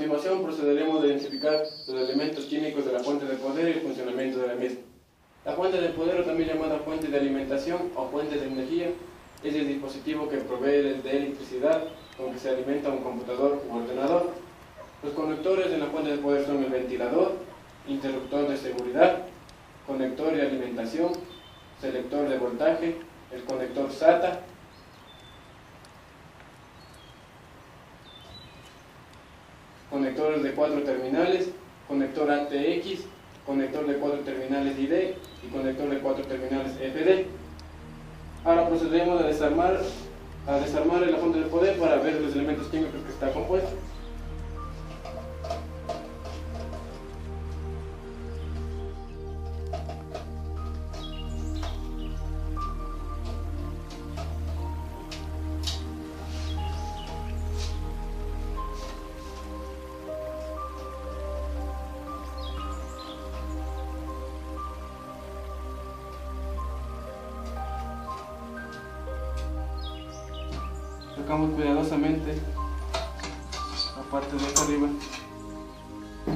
continuación procederemos a identificar los elementos químicos de la fuente de poder y el funcionamiento de la misma. La fuente de poder, o también llamada fuente de alimentación o fuente de energía, es el dispositivo que provee de electricidad con que se alimenta un computador u ordenador. Los conectores de la fuente de poder son el ventilador, interruptor de seguridad, conector de alimentación, selector de voltaje, el conector SATA, conectores de 4 terminales, conector ATX, conector de 4 terminales ID y conector de 4 terminales FD. Ahora procedemos a desarmar la fuente de poder para ver los elementos químicos que está compuesto. Sacamos cuidadosamente la parte de acá arriba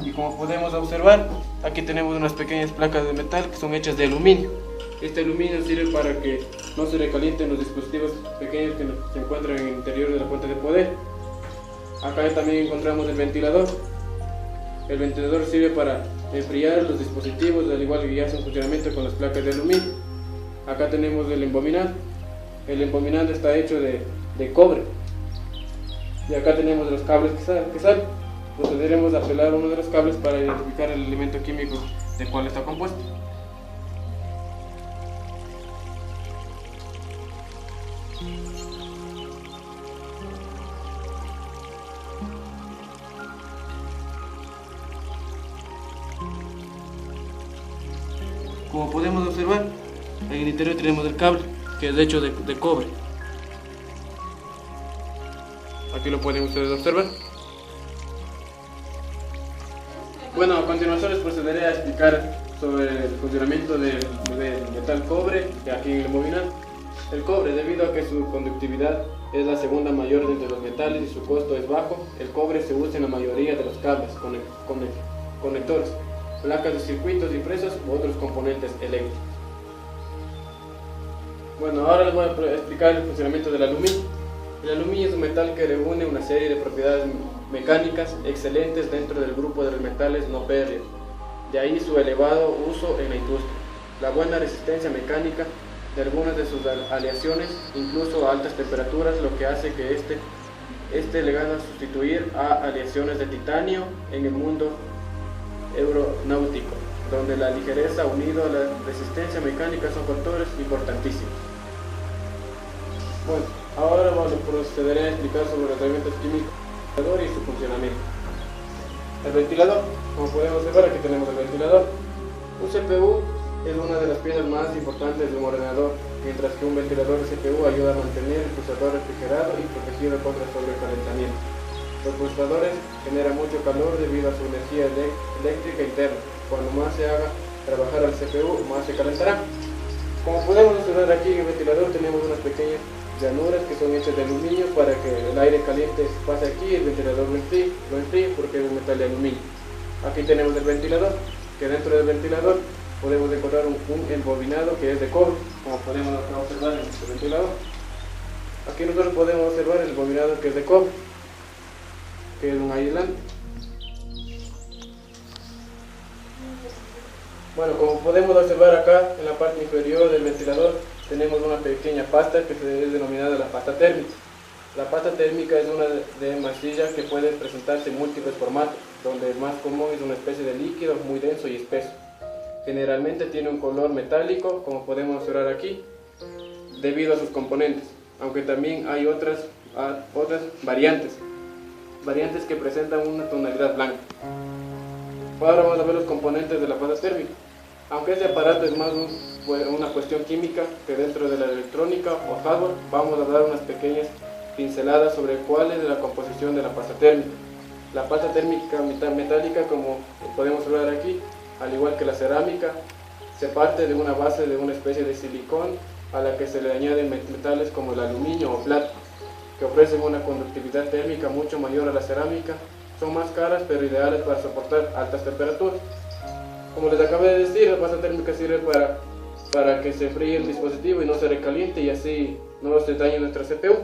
y como podemos observar, aquí tenemos unas pequeñas placas de metal que son hechas de aluminio. Este aluminio sirve para que no se recalienten los dispositivos pequeños que se encuentran en el interior de la fuente de poder. Acá también encontramos el ventilador. El ventilador sirve para enfriar los dispositivos, al igual que ya hacen funcionamiento con las placas de aluminio. Acá tenemos el embominante. El embominante está hecho de cobre. Y acá tenemos los cables que salen. Procederemos a pelar uno de los cables para identificar el elemento químico de cuál está compuesto. Como podemos observar, en el interior tenemos el cable, que es hecho de cobre. Aquí lo pueden ustedes observar. Bueno, a continuación les procederé a explicar sobre el funcionamiento del metal cobre, que aquí en el embominante. El cobre, debido a que su conductividad es la segunda mayor de entre los metales y su costo es bajo, el cobre se usa en la mayoría de los cables, conectores, placas de circuitos y presas u otros componentes eléctricos. Bueno, ahora les voy a explicar el funcionamiento del aluminio. El aluminio es un metal que reúne una serie de propiedades mecánicas excelentes dentro del grupo de los metales no férreos, de ahí su elevado uso en la industria, la buena resistencia mecánica de algunas de sus aleaciones, incluso a altas temperaturas, lo que hace que este le gana sustituir a aleaciones de titanio en el mundo aeronáutico, donde la ligereza unido a la resistencia mecánica son factores importantísimos. Bueno, ahora procederé a explicar sobre los elementos químicos y su funcionamiento. El ventilador, como podemos observar, aquí tenemos el ventilador. Un CPU es una de las piezas más importantes de un ordenador, mientras que un ventilador de CPU ayuda a mantener el procesador refrigerado y protegido contra el sobrecalentamiento. Los procesadores generan mucho calor debido a su energía eléctrica interna. Cuando más se haga trabajar al CPU, más se calentará. Como podemos observar aquí en el ventilador tenemos unas pequeñas llanuras que son hechas de aluminio para que el aire caliente pase aquí y el ventilador lo enfríe porque es un metal de aluminio. Aquí tenemos el ventilador, que dentro del ventilador podemos encontrar un embobinado que es de cobre, como podemos observar en este ventilador. Aquí nosotros podemos observar el embobinado que es de cobre, que es un aislante. Bueno, como podemos observar acá en la parte inferior del ventilador tenemos una pequeña pasta que es denominada la pasta térmica. La pasta térmica es una de masilla que puede presentarse en múltiples formatos, donde el más común es una especie de líquido muy denso y espeso. Generalmente tiene un color metálico, como podemos observar aquí, debido a sus componentes, aunque también hay otras variantes que presentan una tonalidad blanca. Ahora vamos a ver los componentes de la pasta térmica. Aunque este aparato es más una cuestión química que dentro de la electrónica o hardware, vamos a dar unas pequeñas pinceladas sobre cuál es la composición de la pasta térmica. La pasta térmica metálica, como podemos observar aquí, al igual que la cerámica, se parte de una base de una especie de silicón a la que se le añaden metales como el aluminio o plata, que ofrecen una conductividad térmica mucho mayor a la cerámica son más caras pero ideales para soportar altas temperaturas. Como les acabé de decir, la pasta térmica sirve para que se fríe el dispositivo y no se recaliente y así no se dañe nuestra CPU.